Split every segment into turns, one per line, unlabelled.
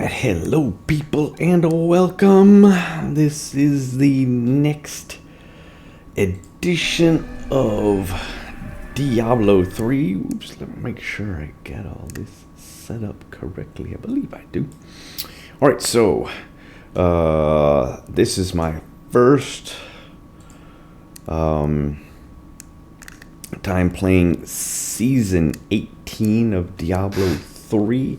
Alright, hello people and welcome. This is the next edition of Diablo 3. Oops, let me make sure I get all this set up correctly. I believe I do. Alright, so this is my first time playing Season 18 of Diablo 3.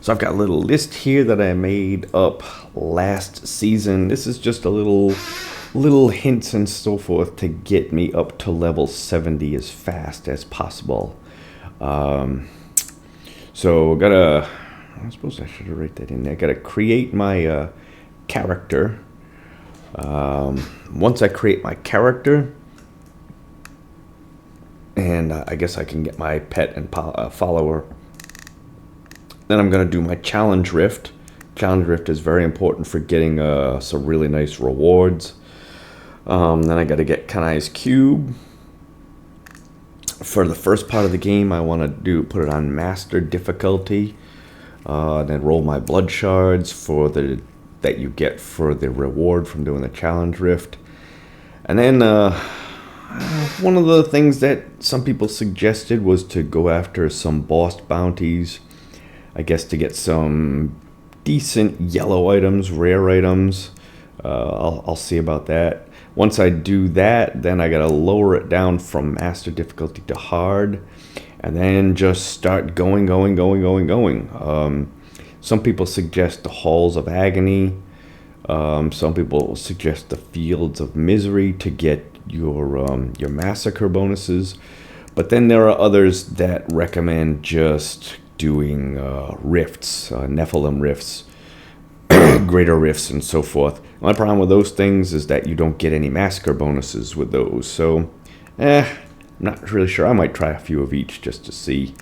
So I've got a little list here that I made up last season. This is just a little hints and so forth to get me up to level 70 as fast as possible. So I suppose I should write that in there. Gotta create my character. Once I create my character, and I guess I can get my pet and follower. Then I'm going to do my challenge rift. Challenge rift is very important for getting some really nice rewards. Then I got to get Kanai's cube. For the first part of the game, I want to put it on master difficulty. Then roll my blood shards that you get for the reward from doing the challenge rift. And then one of the things that some people suggested was to go after some boss bounties. I guess to get some decent yellow items, rare items. I'll see about that. Once I do that, then I gotta lower it down from master difficulty to hard, and then just start going. Some people suggest the halls of agony. Some people suggest the fields of misery to get your massacre bonuses. But then there are others that recommend just doing rifts, Nephilim rifts, greater rifts, and so forth. My problem with those things is that you don't get any massacre bonuses with those. So, I'm not really sure. I might try a few of each just to see.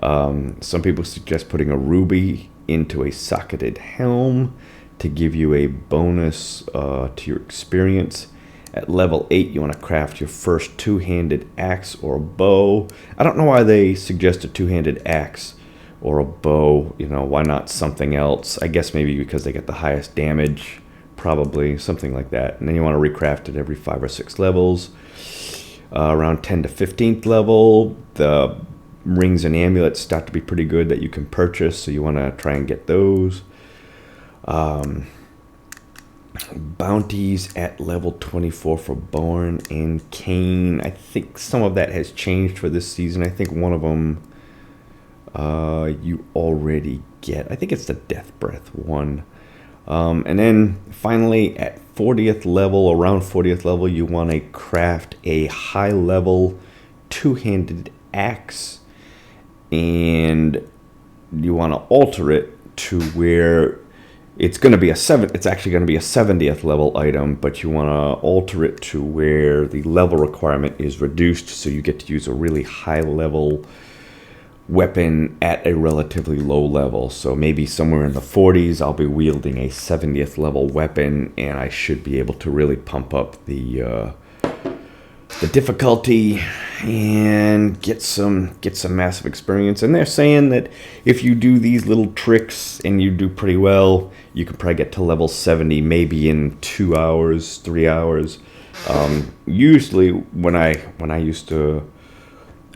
Some people suggest putting a ruby into a socketed helm to give you a bonus to your experience. At level 8, you want to craft your first two-handed axe or bow. I don't know why they suggest a two-handed axe or a bow. You know, why not something else? I guess maybe because they get the highest damage, probably, something like that. And then you want to recraft it every 5 or 6 levels. Around 10 to 15th level, the rings and amulets start to be pretty good that you can purchase, so you want to try and get those. Bounties at level 24 for Born and Cain. I think some of that has changed for this season. I think one of them you already get. I think it's the Death Breath one. And then finally at 40th level, around 40th level, you want to craft a high level two-handed axe, and you want to alter it to where it's going to be it's actually going to be a 70th level item, but you want to alter it to where the level requirement is reduced, so you get to use a really high level weapon at a relatively low level. So maybe somewhere in the 40s I'll be wielding a 70th level weapon, and I should be able to really pump up the difficulty and get some massive experience. And they're saying that if you do these little tricks and you do pretty well, you could probably get to level 70 maybe in 2 hours, 3 hours. Usually when I used to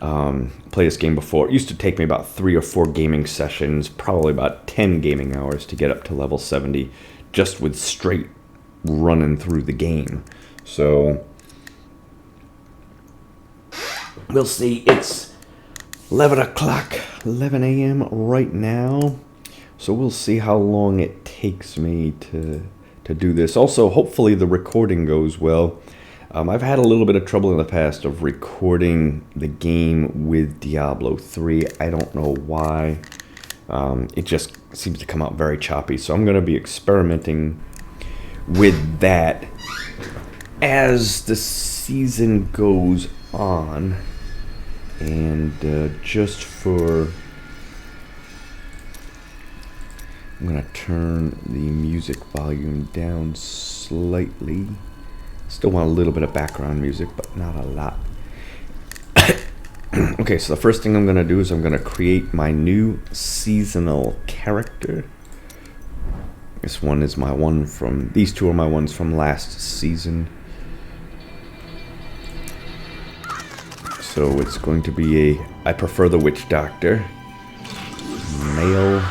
play this game before, it used to take me about 3 or 4 gaming sessions, probably about 10 gaming hours to get up to level 70 just with straight running through the game. So we'll see. It's 11 a.m. right now, so we'll see how long it takes me to do this. Also, hopefully the recording goes well. I've had a little bit of trouble in the past of recording the game with Diablo 3. I don't know why. It just seems to come out very choppy, so I'm going to be experimenting with that as the season goes on. And just for... I'm going to turn the music volume down slightly. Still want a little bit of background music, but not a lot. Okay, so the first thing I'm going to do is I'm going to create my new seasonal character. This one is my one from... These two are my ones from last season. So it's going to be a... I prefer the Witch Doctor. Male.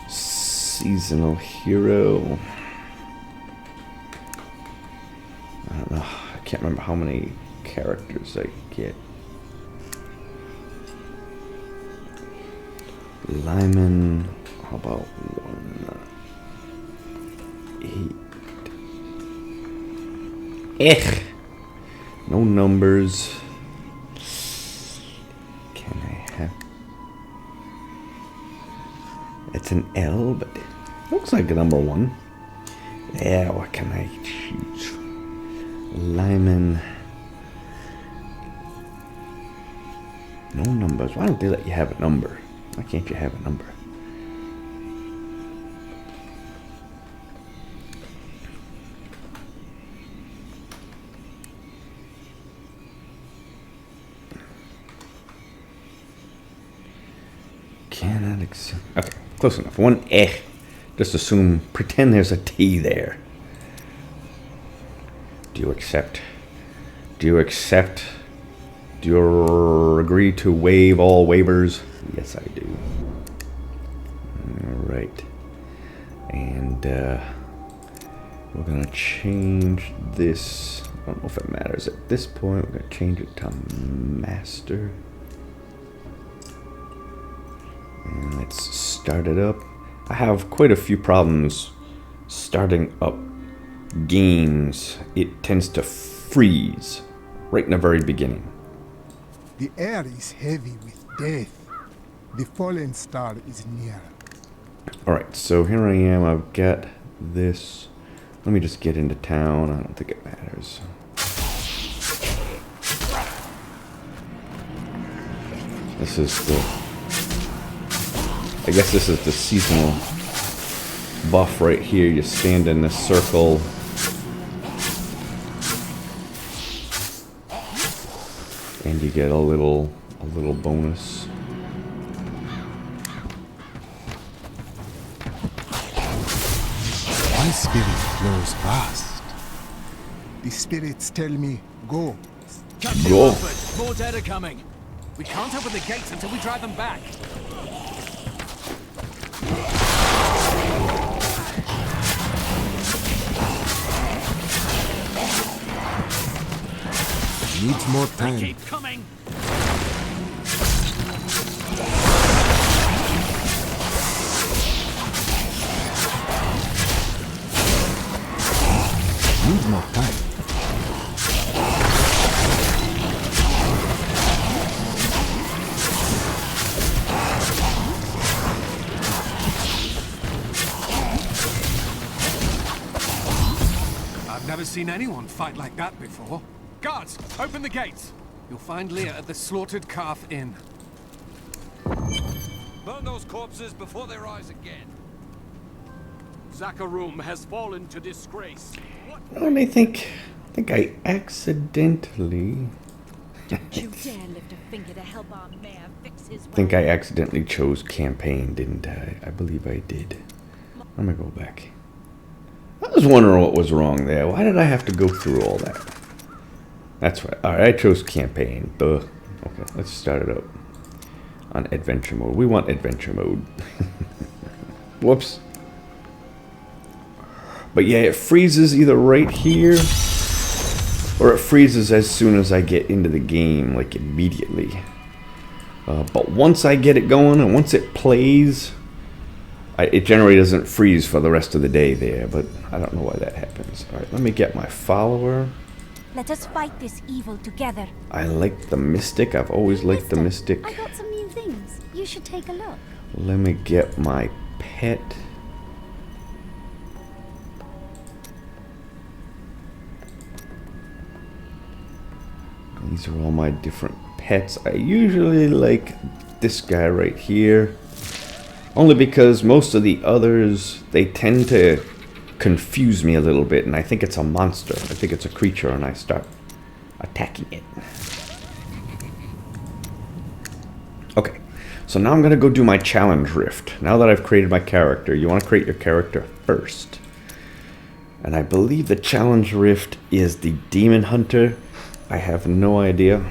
Seasonal hero. I don't know. I can't remember how many characters I get. Lyman. How about 1, 8? No numbers. Can I have... It's an L, but it looks like a number 1. Yeah, what can I choose? Lyman. No numbers. Why don't they let you have a number? Why can't you have a number? Cannot accept. Okay, close enough. 1 eh. Just assume, pretend there's a T there. Do you accept? Do you accept? Do you agree to waive all waivers? Yes, I do. Alright. And we're going to change this. I don't know if it matters at this point. We're going to change it to master. And let's start it up. I have quite a few problems starting up games. It tends to freeze right in the very beginning.
The air is heavy with death. The fallen star is near.
Alright, so here I am. I've got this. Let me just get into town. I don't think it matters. This is the... I guess this is the seasonal buff right here. You stand in this circle. And you get a little bonus.
My spirit flows fast. The spirits tell me, go.
Captain
Go.
Wilford, more dead are coming. We can't open the gates until we drive them back.
Needs more
They
time.
keep coming.
Needs more time.
I've never seen anyone fight like that before. Guards, open the gates. You'll find Leah at the Slaughtered Calf Inn.
Burn those corpses before they rise again. Zakharum has fallen to disgrace.
Well, I think I accidentally...
Don't you dare lift a finger to help our mayor fix his
I think I accidentally chose campaign, didn't I? I believe I did. I'm gonna go back. I was wondering what was wrong there. Why did I have to go through all that? That's right. Alright, I chose campaign. Duh. Okay, let's start it up. On adventure mode. We want adventure mode. Whoops. But yeah, it freezes either right here, or it freezes as soon as I get into the game, like immediately. But once I get it going, and once it plays, it generally doesn't freeze for the rest of the day there, but I don't know why that happens. Alright, let me get my follower.
Let us fight this evil together.
I like the Mystic. I've always liked the Mystic.
I got some new things. You should take a look.
Let me get my pet. These are all my different pets. I usually like this guy right here. Only because most of the others, they tend to confuse me a little bit, and I think it's a monster. I think it's a creature, and I start attacking it. Okay, so now I'm gonna go do my challenge rift. Now that I've created my character, you want to create your character first. And I believe the challenge rift is the demon hunter. I have no idea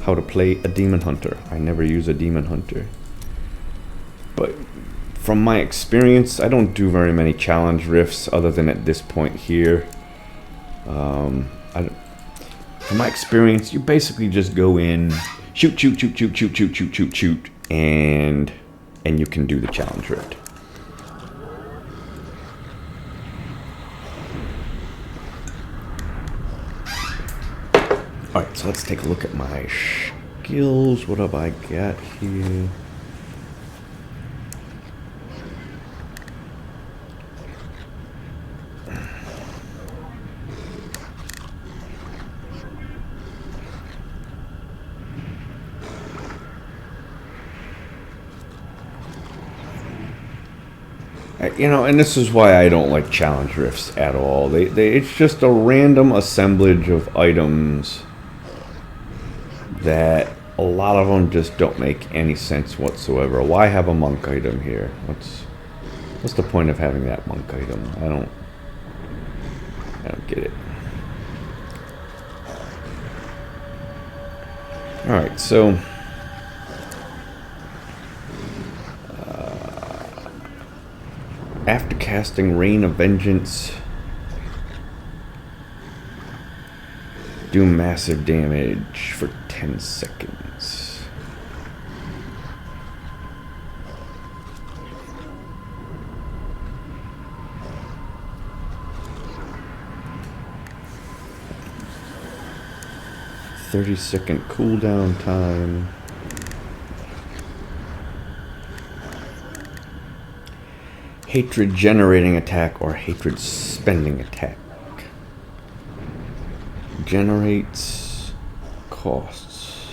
how to play a demon hunter. I never use a demon hunter. But from my experience, I don't do very many challenge rifts other than at this point here. From my experience, you basically just go in, shoot, and you can do the challenge rift. Alright, so let's take a look at my skills. What have I got here? You know, and this is why I don't like challenge rifts at all. It's just a random assemblage of items that a lot of them just don't make any sense whatsoever. Why have a monk item here? What's the point of having that monk item? I don't get it. All right, so after casting Rain of Vengeance, do massive damage for 10 seconds. "30-second cooldown time. Hatred generating attack or hatred spending attack. Generates costs.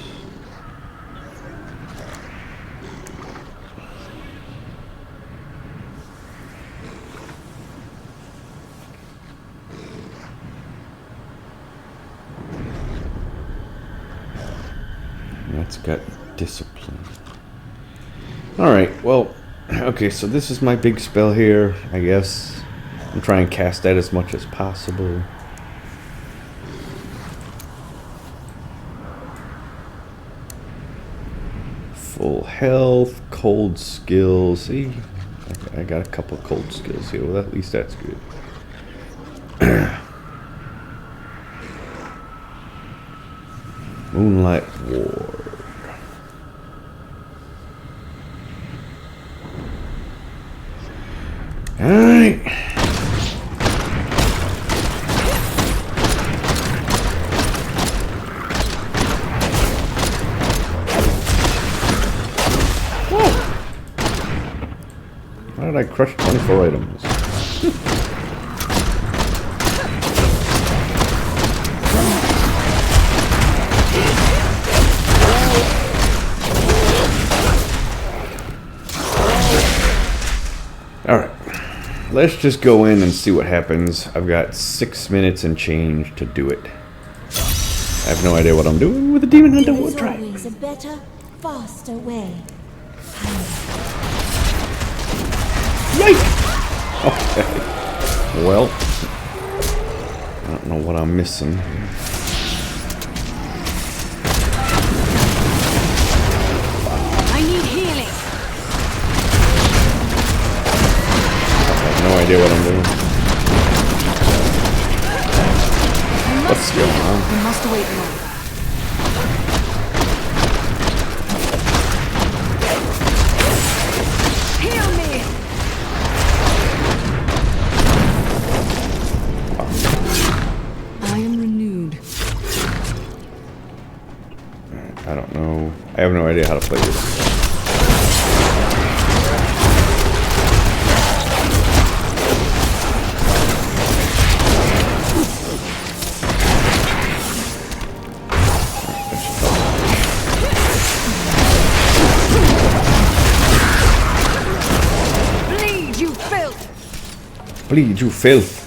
That's got discipline. Alright, well, okay, so this is my big spell here, I guess. I'm trying to cast that as much as possible. Full health, cold skills. See, I got a couple of cold skills here. Well, at least that's good. Moonlight Ward. Alright. Why did I crush 24 items? Alright. Let's just go in and see what happens. I've got 6 minutes and change to do it. I have no idea what I'm doing with the Demon Hunter. We'll try.
There's always a better, faster way.
Yikes! Okay. Well, I don't know what I'm missing.
I need healing.
I have no idea what I'm doing. What's going on?
We must wait more. Heal me. I am renewed.
I don't know. I have no idea how to play this.
Bleed, you filth.
Bleed, you filth.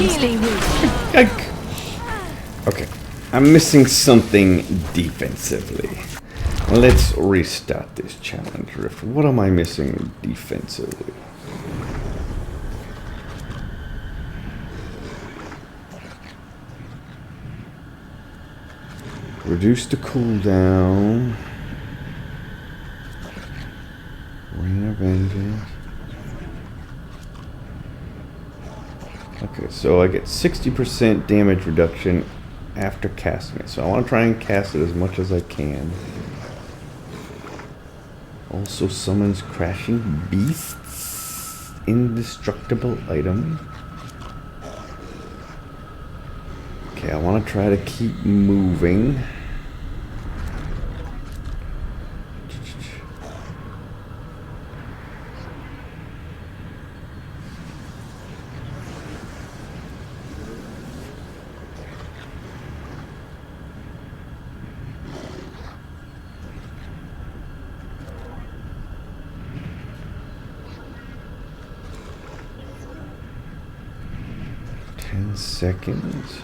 healing you.
Yike. Okay, I'm missing something defensively. Let's restart this challenge rift. What am I missing defensively? Reduce the cooldown. Rain of Vengeance. Okay, so I get 60% damage reduction after casting it. So I want to try and cast it as much as I can. Also summons crashing beasts. Indestructible item. Okay, I want to try to keep moving. Seconds.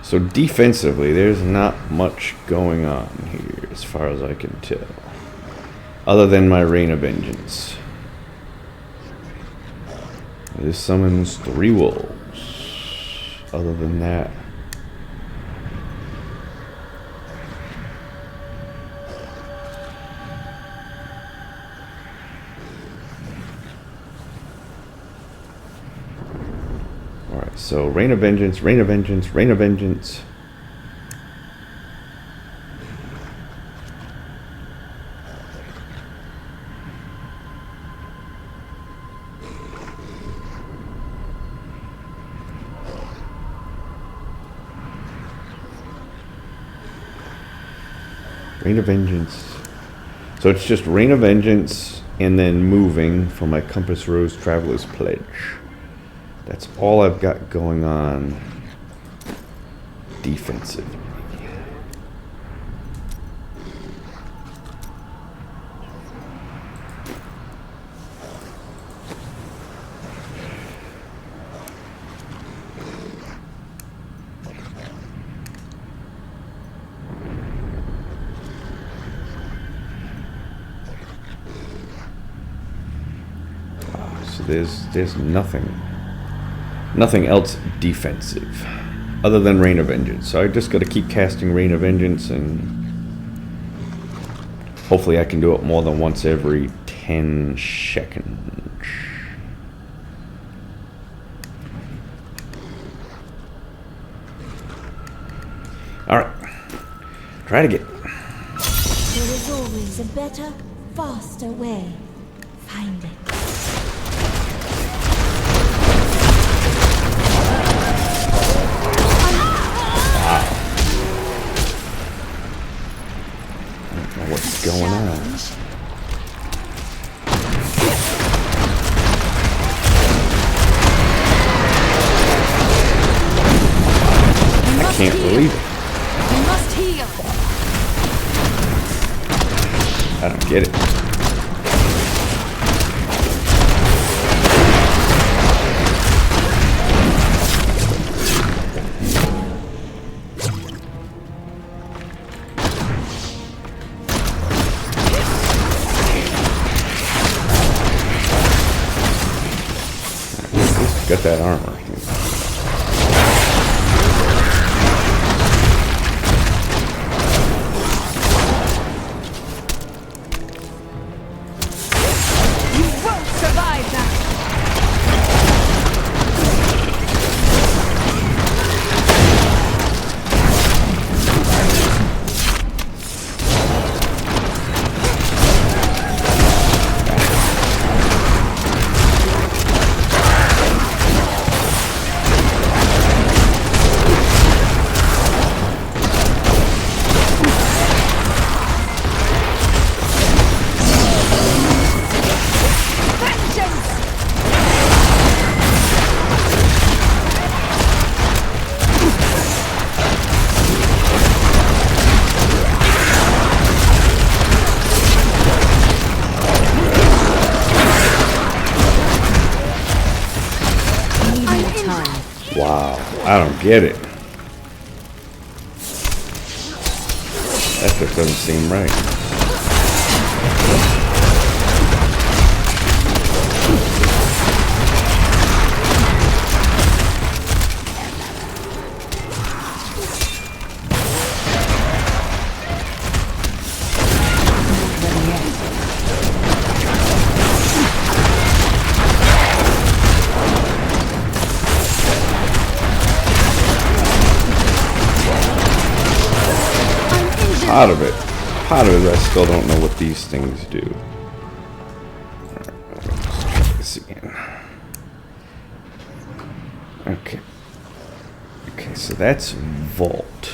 So defensively, there's not much going on here as far as I can tell. Other than my Rain of Vengeance. This summons 3 wolves. Other than that. So, Rain of Vengeance, Rain of Vengeance, Rain of Vengeance. Rain of Vengeance. So it's just Rain of Vengeance and then moving for my Compass Rose Traveler's Pledge. That's all I've got going on defensive. So there's nothing else defensive other than Rain of Vengeance. So I just got to keep casting Rain of Vengeance, and hopefully I can do it more than once every 10 seconds. Alright. Try it again.
There is always a better, faster way. Find it.
What's going on? I can't believe it.
You must heal.
I don't get it. Got that armor.
You won't survive that.
time.
Wow, I don't get it. That just doesn't seem right. Part of it, I still don't know what these things do. Alright, let's try this again. Okay. Okay, so that's vault.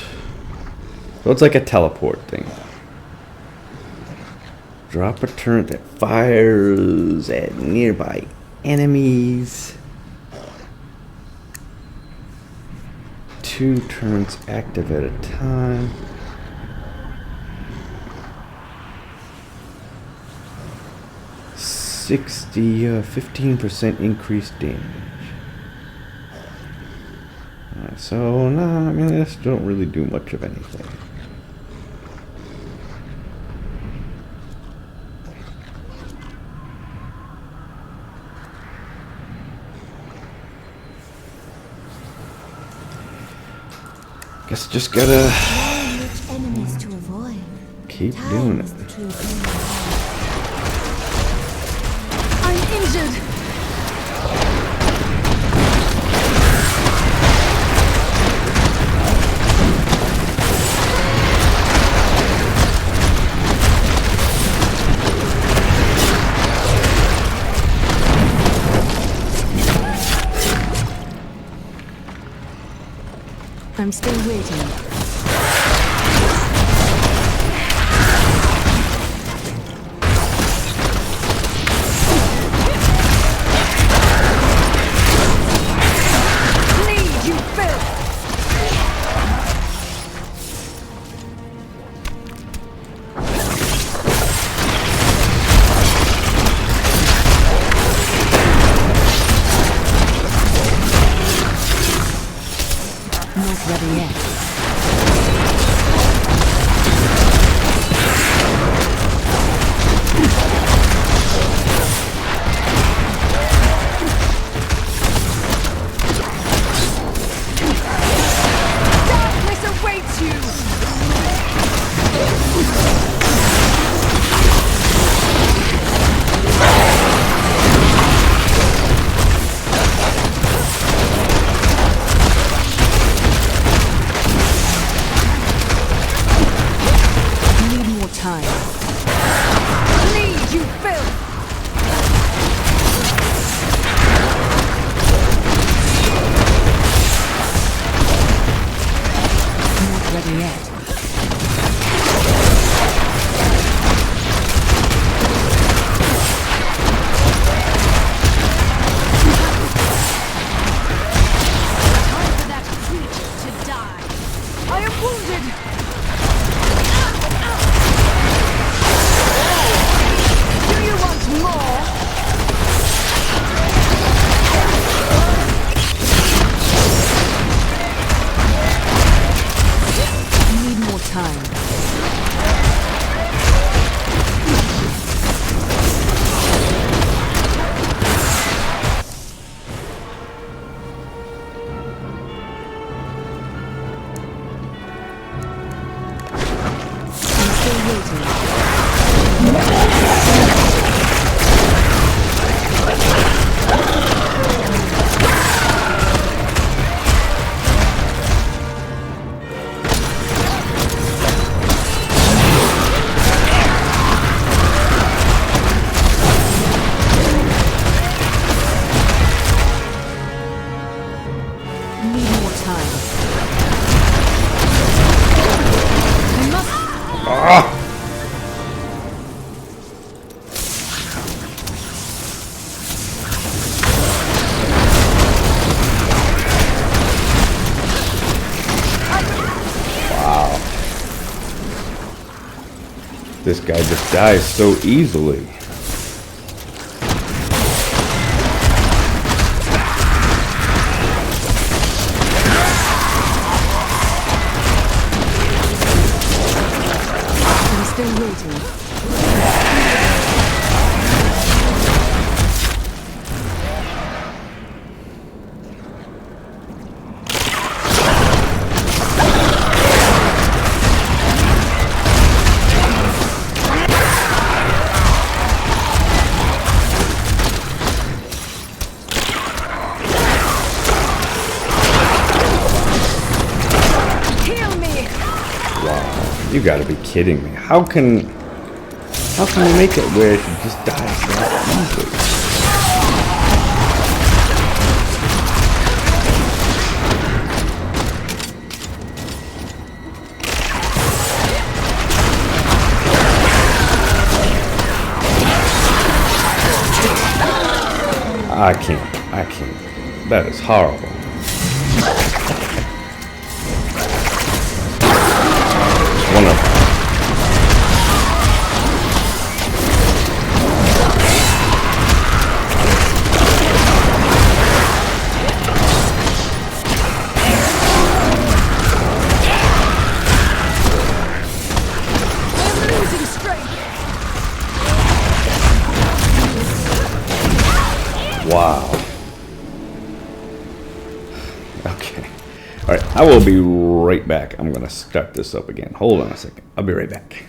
So it's like a teleport thing. Drop a turret that fires at nearby enemies. 2 turrets active at a time. 15% increased damage. So, no, I mean, this don't really do much of anything. Guess just gotta
Enemies to avoid.
keep doing it.
I'm injured. I'm still waiting.
This guy just dies so easily.
waiting. Heal me!
You gotta be kidding me. How can we make it where she just dies that easily? I can't. That is horrible. One of them.
I'm losing strength.
Wow. Okay. Alright, I will be right back. I'm gonna start this up again. Hold on a second. I'll be right back.